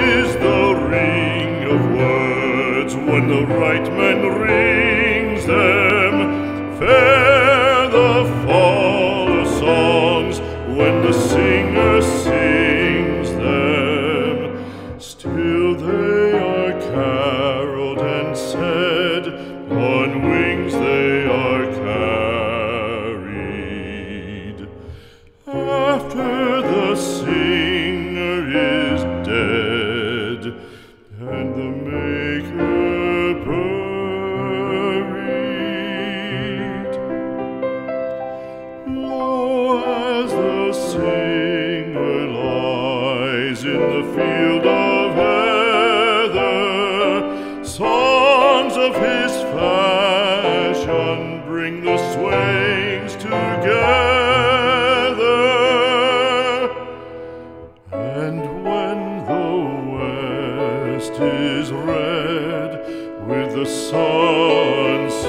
is the ring of words when the right man rings them. Fair the fall of songs when the singer sings them. Still they are caroled and said, on wings they are carried. After the singer is dead and the maker buried, lo, as the singer lies in the field of heather, songs of his fashion bring the swains together. And when the west is red with the sunset